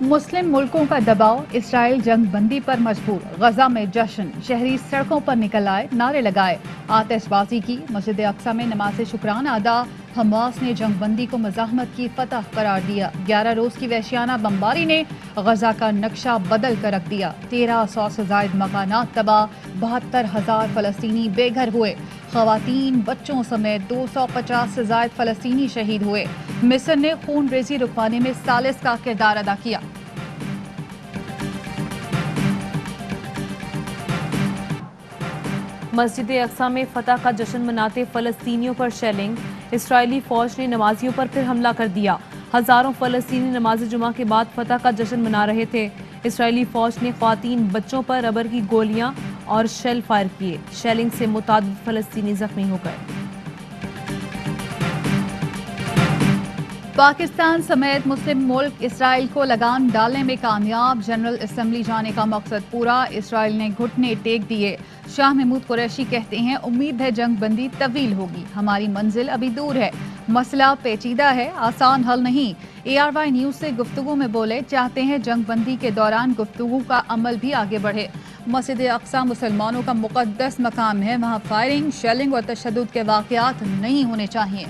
मुस्लिम मुल्कों का दबाव, इसराइल जंग बंदी पर मजबूर, गजा में जश्न, शहरी सड़कों पर निकल आए, नारे लगाए, आतिशबाजी की, मस्जिद अक्सा में नमाज शुक्राना अदा। हमास ने जंग बंदी को मज़ाहमत की फतह करार दिया। 11 रोज की वहशियाना बमबारी ने गजा का नक्शा बदल कर रख दिया। 1300 से जायद मकानात तबाह, 72,000 फलस्तीनी बेघर हुए। खवातीन बच्चों समेत 250 से जायद फलस्तीनी शहीद हुए। मिस्र ने खून रेजी रुकवाने में सालिस का किरदार अदा किया। मस्जिद अक्सा में फतह का जश्न मनाते फलस्तीनियों पर शेलिंग, इसराइली फौज ने नमाजियों पर फिर हमला कर दिया। हजारों फलस्तीनी नमाज जुमा के बाद फतह का जश्न मना रहे थे। इसराइली फौज ने ख्वातीन बच्चों पर रबर की गोलियां और शेल फायर किए। शेलिंग से मुतादिद फलस्तीनी जख्मी हो गए। पाकिस्तान समेत मुस्लिम मुल्क इसराइल को लगाम डालने में कामयाब, जनरल असेंबली जाने का मकसद पूरा, इसराइल ने घुटने टेक दिए। शाह महमूद कुरैशी कहते हैं, उम्मीद है जंग बंदी तवील होगी, हमारी मंजिल अभी दूर है, मसला पेचीदा है, आसान हल नहीं। ARY न्यूज से गुफ्तगू में बोले, चाहते हैं जंग बंदी के दौरान गुफ्तगू का अमल भी आगे बढ़े। मस्जिद अक्सा मुसलमानों का मुकद्दस मकाम है, वहाँ फायरिंग, शेलिंग और तशद्दुद के वाक़यात नहीं होने चाहिए।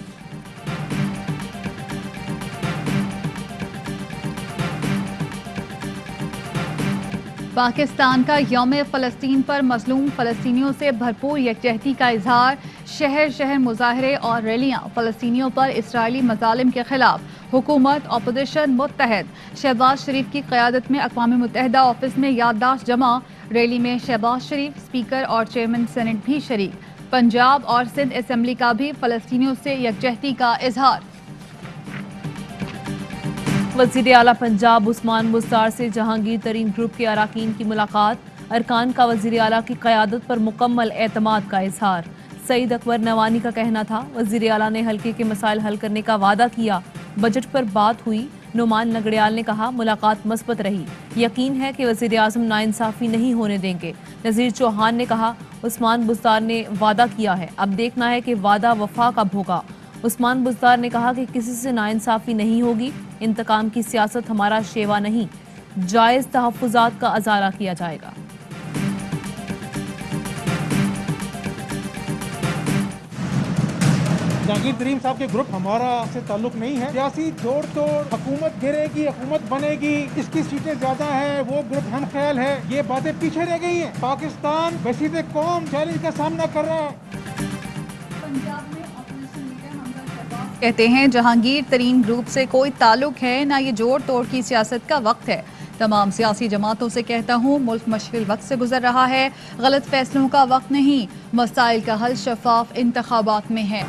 पाकिस्तान का यौम फ़लस्तीन पर मज़लूम फ़लस्तीनियों से भरपूर यकजहती का इजहार, शहर शहर मुजाहरे और रैलियां, फ़लस्तीनियों पर इसराइली मज़ालिम के खिलाफ, हुकूमत अपोजिशन मुत्तहद। शहबाज शरीफ की क़यादत में अक़वाम मुत्तहिदा ऑफिस में याददाश्त जमा, रैली में शहबाज शरीफ, स्पीकर और चेयरमैन सेनेट भी शरीक। पंजाब और सिंध असम्बली का भी फ़लस्तीनियों से यकजहती का इजहार। वज़ीर आला पंजाब उस्मान बुज़दार से जहांगीर तरीन ग्रुप के अरकान की मुलाकात, अरकान का वज़ीर आला की क़यादत पर मुकम्मल एतमाद का इजहार। सईद अकबर नवानी का कहना था, वज़ीर आला ने हल्के के मसाइल हल करने का वादा किया, बजट पर बात हुई। नुमान नगड़ियाल ने कहा, मुलाकात मस्बत रही, यकीन है कि वज़ीर आज़म नाइंसाफ़ी नहीं होने देंगे। नज़ीर चौहान ने कहा, उस्मान बुज़दार ने वादा किया है, अब देखना है कि वादा वफा कब होगा। उस्मान बुज़दार ने कहा कि किसी से नाइंसाफ़ी नहीं होगी, इंतकाम की सियासत हमारा शेवा नहीं, जायज़ तहफ़्फ़ुज़ात का अज़ारा किया जाएगा। जहांगीर तरीन साहब के ग्रुप हमारा से ताल्लुक नहीं है। सियासी जोड़ तोड़, हुकूमत गिरेगी, हुकूमत बनेगी, इसकी सीटें ज्यादा है, वो ग्रुप हम ख्याल है, ये बातें पीछे रह गई हैं। पाकिस्तान बसीते कौम चैलेंज का सामना कर रहा है। पंजाब में कहते हैं, जहांगीर तरीन ग्रुप से कोई ताल्लुक है ना, ये जोड़ तोड़ की सियासत का वक्त है। तमाम सियासी जमातों से कहता हूँ, मुल्क मुश्किल वक्त से गुजर रहा है, गलत फैसलों का वक्त नहीं, मसाइल का हल शफाफ इंतखाबात में है।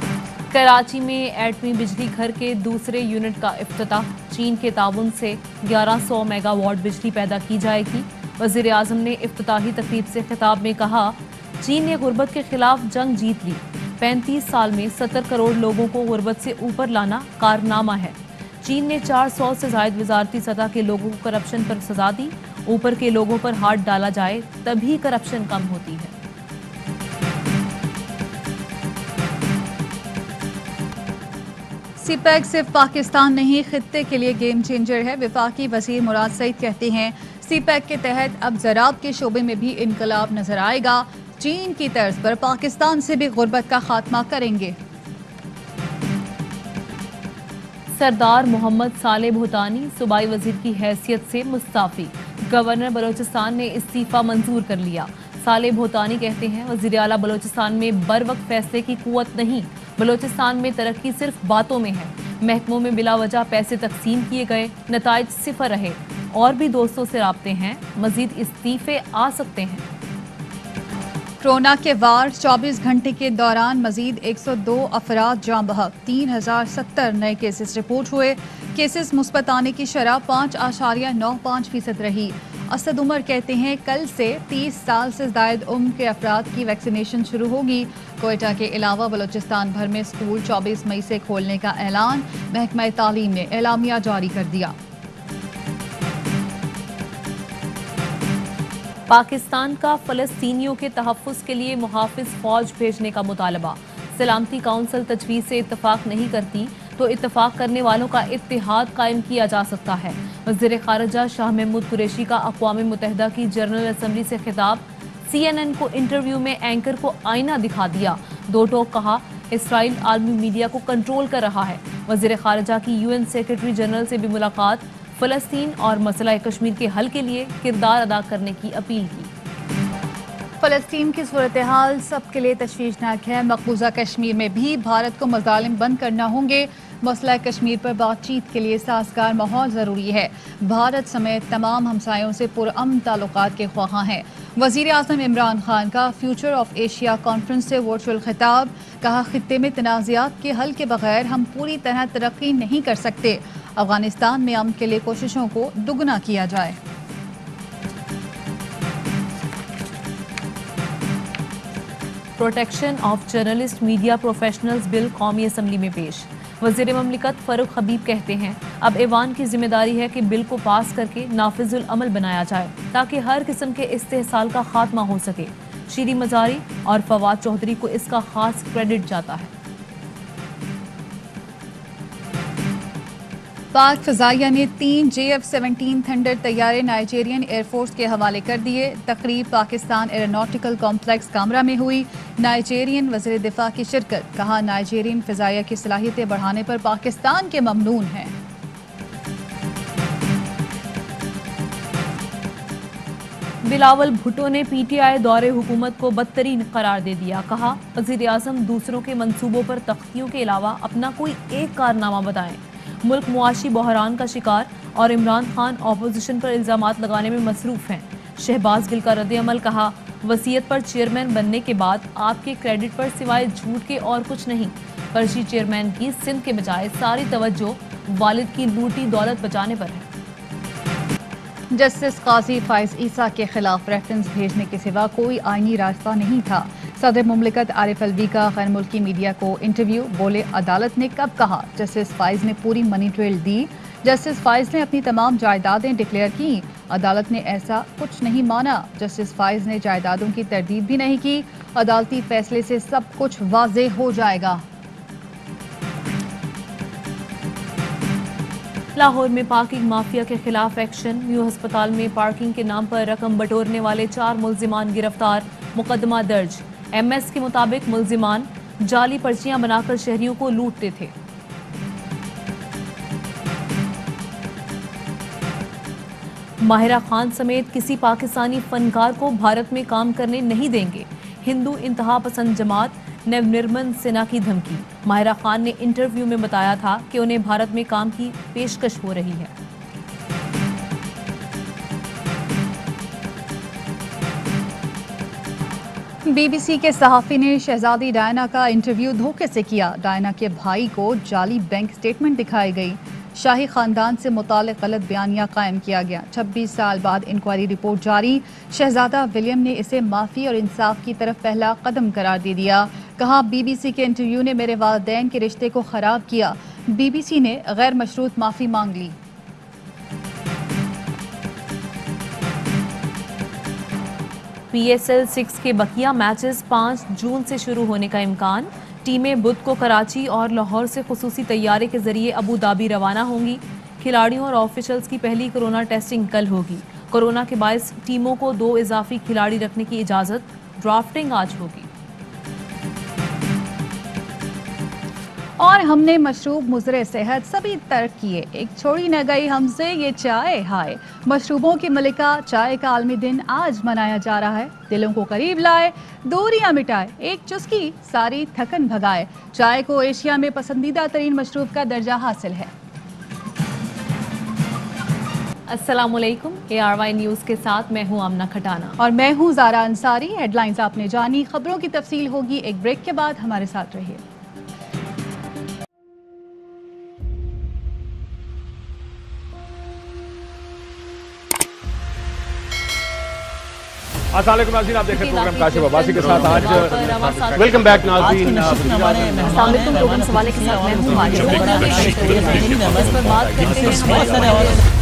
कराची में एटमी बिजली घर के दूसरे यूनिट का इफ्तिताह, चीन के ताउन से 1100 मेगावाट बिजली पैदा की जाएगी। वज़ीर आज़म ने इफ्तिताही तकरीब से खिताब में कहा, चीन ने गुर्बत के खिलाफ जंग जीत ली, 35 साल में 70 करोड़ लोगों को गुर्बत से ऊपर लाना कारनामा है। चीन ने 400 से ज़ायद वजारती सतह के लोगों को करप्शन पर सजा दी, ऊपर के लोगों पर हाथ डाला जाए तभी करप्शन कम होती है। सीपैक सिर्फ पाकिस्तान नहीं, खित्ते के लिए गेम चेंजर है। वफाकी वज़ीर मुराद सईद कहते हैं, सीपैक के तहत अब ज़राअत के शोबे में भी इनकलाब नजर आएगा, चीन की तर्ज पर पाकिस्तान से भी गुर्बत का खात्मा करेंगे। सरदार मोहम्मद साले भूटानी सूबाई वजीर की हैसियत से मुस्ताफ़ी, गवर्नर बलोचिस्तान ने इस्तीफ़ा मंजूर कर लिया। साले भूटानी कहते हैं, वज़ीर आला बलोचिस्तान में बर वक्त फैसले की कुव्वत नहीं, बलोचिस्तान में तरक्की सिर्फ बातों में है। महकमों में बिला वजह पैसे तकसीम किए गए, नताइज सिफर रहे, और भी दोस्तों से राब्ते हैं, मजीद इस्तीफे आ सकते हैं। कोरोना के वार, 24 घंटे के दौरान मजीद 102 अफराद जाँ बहक, 3070 नए केसेस रिपोर्ट हुए। केसेस मुस्बत आने की शरह 5.95% रही। असद उमर कहते हैं, कल से 30 साल से ज़ायद उम्र के अफराद की वैक्सीनेशन शुरू होगी। कोयटा के अलावा बलोचिस्तान भर में स्कूल 24 मई से खोलने का ऐलान, महकमा तालीम ने एलामिया जारी कर दिया। पाकिस्तान का फ़लस्तीनियों के तहफ़्फ़ुज़ के लिए मुहाफ़िज़ फ़ौज भेजने का मुतालबा, सलामती काउंसिल तजवीज़ से इत्तफ़ाक़ नहीं करती तो इत्तेफाक करने वालों का इत्तेहाद कायम किया जा सकता है। वज़ीर खारजा शाह महमूद कुरैशी का अक़वाम मुत्तहिदा की जनरल असम्बली से खिताब। CNN को इंटरव्यू में एंकर को आईना दिखा दिया। दो टोक कहा, इसराइल आलमी मीडिया को कंट्रोल कर रहा है। वज़ीर खारजा की UN सेक्रेटरी जनरल से भी मुलाकात। फ़लस्तीन और मसला कश्मीर के हल के लिए किरदार अदा करने की अपील की। फ़लस्तीन की सूरत हाल सबके लिए तशवीशनाक है। मकबूजा कश्मीर में भी भारत को मज़ालिम बंद करना होंगे। मसला कश्मीर पर बातचीत के लिए साज़गार माहौल ज़रूरी है। भारत समेत तमाम हमसायों से पुरअमन ताल्लुकात के ख्वाहां हैं। वज़ीर आज़म इमरान खान का फ्यूचर ऑफ एशिया कॉन्फ्रेंस से वर्चुअल खिताब। कहा, खित्ते में तनाज़ात के हल के बगैर हम पूरी तरह तरक्की नहीं कर सकते। अफगानिस्तान में अमन के लिए कोशिशों को दुगना किया जाए। Protection of journalist media professionals bill कौमी असम्बली में पेश। वज़ीर ममलिकत फ़ारूक हबीब कहते हैं, अब ऐवान की जिम्मेदारी है कि बिल को पास करके नाफिजुल अमल बनाया जाए ताकि हर किस्म के इस्तेहसाल का खात्मा हो सके। शीरी मजारी और फवाद चौधरी को इसका खास क्रेडिट जाता है। पाक फ़ज़ाइया ने 3 JF-17 थंडर तैयारे नाइजीरियन एयरफोर्स के हवाले कर दिए। तकरीब पाकिस्तान एरोनॉटिकल कॉम्प्लेक्स कामरा में हुई। नाइजीरियन वज़ीर दिफा की शिरकत। कहा, नाइजीरियन फ़ज़ाइया की सलाहियतें बढ़ाने पर पाकिस्तान के ममनून हैं। बिलावल भुट्टो ने PTI दौरे हुकूमत को बदतरीन करार दे दिया। कहा, वज़ीर आज़म दूसरों के मंसूबों पर तख्तियों के अलावा अपना कोई एक कारनामा बताएं। मुल्क मुआशी बहरान का शिकार और इमरान खान अपोजिशन पर इल्ज़ामात लगाने में मसरूफ़ हैं। शहबाज गिल का रद्द-ए-अमल। कहा, वसीयत पर चेयरमैन बनने के बाद आपके क्रेडिट पर सिवाय झूठ के और कुछ नहीं। फर्जी चेयरमैन की सिंध के बजाय सारी तवज्जो वालिद की लूटी दौलत बचाने पर है। जस्टिस काजी फाइज ईसा के खिलाफ रेफरेंस भेजने के सिवा कोई आईनी रास्ता नहीं था। सदर मुमलिकत आरिफ अलवी का गैर मुल्की मीडिया को इंटरव्यू। बोले, अदालत ने कब कहा? जस्टिस फाइज ने पूरी मनी ट्रेल दी। जस्टिस फाइज ने अपनी तमाम जायदादें डिक्लेयर की। अदालत ने ऐसा कुछ नहीं माना। जस्टिस फाइज ने जायदादों की तरदीद भी नहीं की। अदालती फैसले से सब कुछ वाज़ेह हो जाएगा। लाहौर में पार्किंग माफिया के खिलाफ एक्शन। न्यू अस्पताल में पार्किंग के नाम पर रकम बटोरने वाले 4 मुल्जिमान गिरफ्तार। मुकदमा दर्ज। MS के मुताबिक मुल्जिमान जाली पर्चियां बनाकर शहरियों को लूटते थे। माहिरा खान समेत किसी पाकिस्तानी फनकार को भारत में काम करने नहीं देंगे। हिंदू इंतहा पसंद जमात नवनिर्मल सिन्हा की धमकी। माहिरा खान ने इंटरव्यू में बताया था कि उन्हें भारत में काम की पेशकश हो रही है। BBC के सहाफ़ी ने शहजादी डायना का इंटरव्यू धोखे से किया। डायना के भाई को जाली बैंक स्टेटमेंट दिखाई गई। शाही खानदान से मुताल्लिक़ गलत बयानिया कायम किया गया। 26 साल बाद इंक्वायरी रिपोर्ट जारी। शहजादा विलियम ने इसे माफ़ी और इंसाफ की तरफ पहला कदम करार दे दिया। कहा, BBC के इंटरव्यू ने मेरे वालिदैन के रिश्ते को ख़राब किया। BBC ने गैर मशरूत माफ़ी मांग ली। PSL 6 के बकिया मैचेस 5 जून से शुरू होने का इम्कान। टीमें बुध को कराची और लाहौर से खुसूसी तैयारे के जरिए अबू धाबी रवाना होंगी। खिलाड़ियों और ऑफिशियल्स की पहली कोरोना टेस्टिंग कल होगी। कोरोना के बायस टीमों को 2 इजाफी खिलाड़ी रखने की इजाज़त। ड्राफ्टिंग आज होगी। और हमने मशरूब मुज़रे सेहत सभी तर्क किए, एक छोड़ी न गई हमसे ये चाय। हाय, मशरूबों की मलिका चाय का आलमी दिन आज मनाया जा रहा है। दिलों को करीब लाए, दूरियां मिटाए, एक चुस्की सारी थकन भगाए। चाय को एशिया में पसंदीदा तरीन मशरूब का दर्जा हासिल है। अस्सलामुअलैकुम, ARY न्यूज़ के साथ मैं हूं आमना खटाना और मैं हूं ज़ारा अंसारी। हेडलाइंस आपने जानी, खबरों की तफसील होगी एक ब्रेक के बाद। हमारे साथ रहिए। अस्सलामुअलैकुम नाज़रीन, आप देख रहे हैं प्रोग्राम काशिफ अब्बासी के साथ। आज वेलकम बैक नाज़रीन। सवाल के साथ मैं हूं